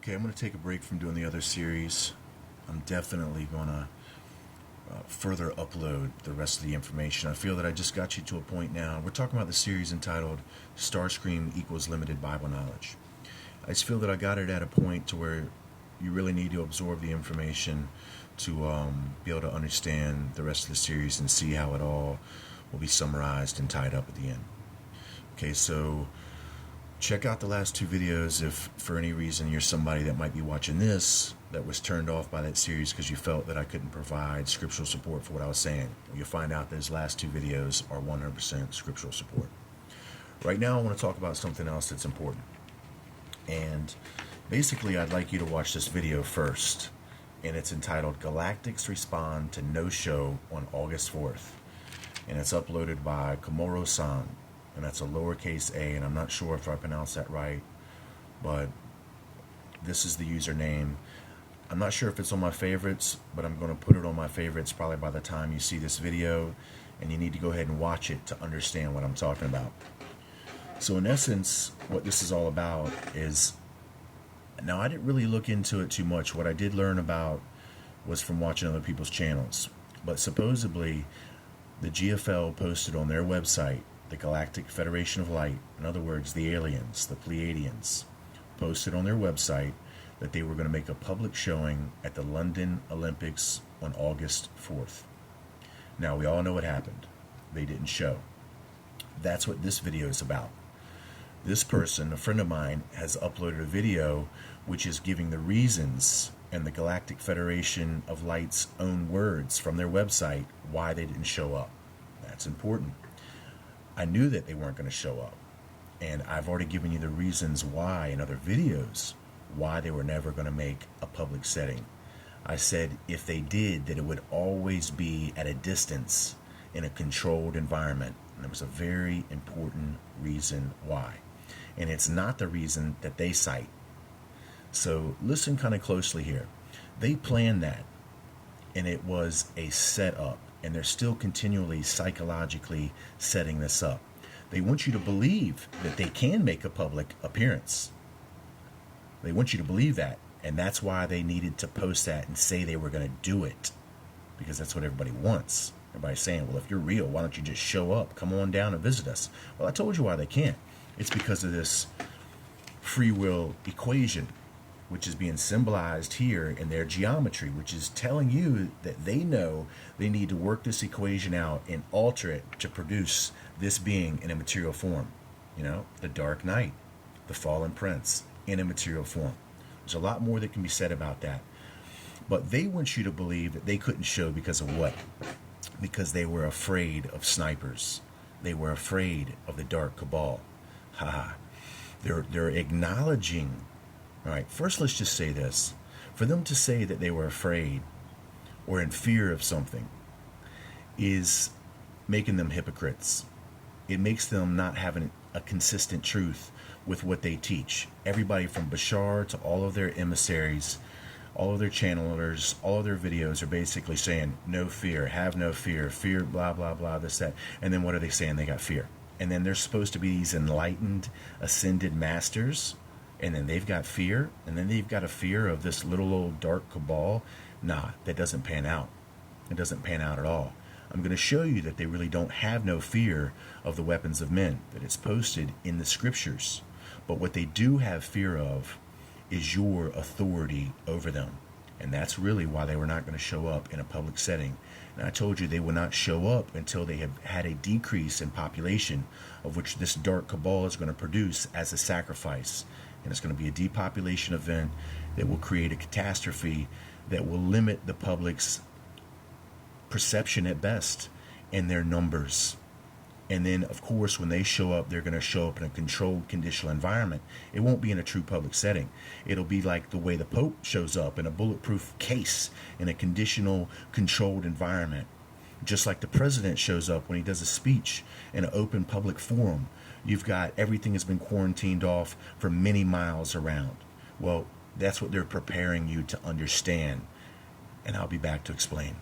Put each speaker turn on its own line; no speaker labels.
Okay, I'm going to take a break from doing the other series. I'm definitely going to further upload the rest of the information. I feel that I just got you to a point now. We're talking about the series entitled Starscream Equals Limited Bible Knowledge. I just feel that I got it at a point to where you really need to absorb the information to be able to understand the rest of the series and see how it all will be summarized and tied up at the end. Okay, so check out the last two videos if for any reason you're somebody that might be watching this that was turned off by that series because you felt that I couldn't provide scriptural support for what I was saying. You'll find out those last two videos are 100% scriptural support. Right now I want to talk about something else that's important. And basically I'd like you to watch this video first. And it's entitled Galactics Respond to No Show on August 4th. And it's uploaded by Komorusan. And that's a lowercase a, and I'm not sure if I pronounced that right, but this is the username. I'm not sure if it's on my favorites, but I'm going to put it on my favorites probably by the time you see this video, and you need to go ahead and watch it to understand what I'm talking about. So in essence, what this is all about is, now I didn't really look into it too much. What I did learn about was from watching other people's channels, but supposedly the GFL posted on their website, the Galactic Federation of Light, in other words, the aliens, the Pleiadians, posted on their website that they were going to make a public showing at the London Olympics on August 4th. Now, we all know what happened. They didn't show. That's what this video is about. This person, a friend of mine, has uploaded a video which is giving the reasons and the Galactic Federation of Light's own words from their website why they didn't show up. That's important. I knew that they weren't going to show up, and I've already given you the reasons why in other videos why they were never going to make a public setting. I said if they did, that it would always be at a distance in a controlled environment, and there was a very important reason why, and it's not the reason that they cite. So listen kind of closely here. They planned that, and it was a setup. And they're still continually psychologically setting this up. They want you to believe that they can make a public appearance. They want you to believe that. And that's why they needed to post that and say they were going to do it. Because that's what everybody wants. Everybody's saying, well, if you're real, why don't you just show up? Come on down and visit us. Well, I told you why they can't. It's because of this free will equation, which is being symbolized here in their geometry, which is telling you that they know they need to work this equation out and alter it to produce this being in a material form. You know, the Dark Knight, the Fallen Prince in a material form. There's a lot more that can be said about that. But they want you to believe that they couldn't show because of what? Because they were afraid of snipers. They were afraid of the Dark Cabal. They're acknowledging. All right, first let's just say this. For them to say that they were afraid or in fear of something is making them hypocrites. It makes them not having a consistent truth with what they teach. Everybody from Bashar to all of their emissaries, all of their channelers, all of their videos are basically saying, no fear, have no fear, fear, blah, blah, blah, this, that. And then what are they saying? They got fear. And then they're supposed to be these enlightened, ascended masters. And then they've got fear, and then they've got a fear of this little old dark cabal. Nah, that doesn't pan out. It doesn't pan out at all. I'm going to show you that they really don't have no fear of the weapons of men, that it's posted in the scriptures. But what they do have fear of is your authority over them. And that's really why they were not going to show up in a public setting. And I told you they would not show up until they have had a decrease in population, of which this dark cabal is going to produce as a sacrifice. And it's going to be a depopulation event that will create a catastrophe that will limit the public's perception at best and their numbers. And then, of course, when they show up, they're going to show up in a controlled, conditional environment. It won't be in a true public setting. It'll be like the way the Pope shows up in a bulletproof case in a conditional, controlled environment. Just like the president shows up when he does a speech in an open public forum. You've got everything has been quarantined off for many miles around. Well, that's what they're preparing you to understand. And I'll be back to explain.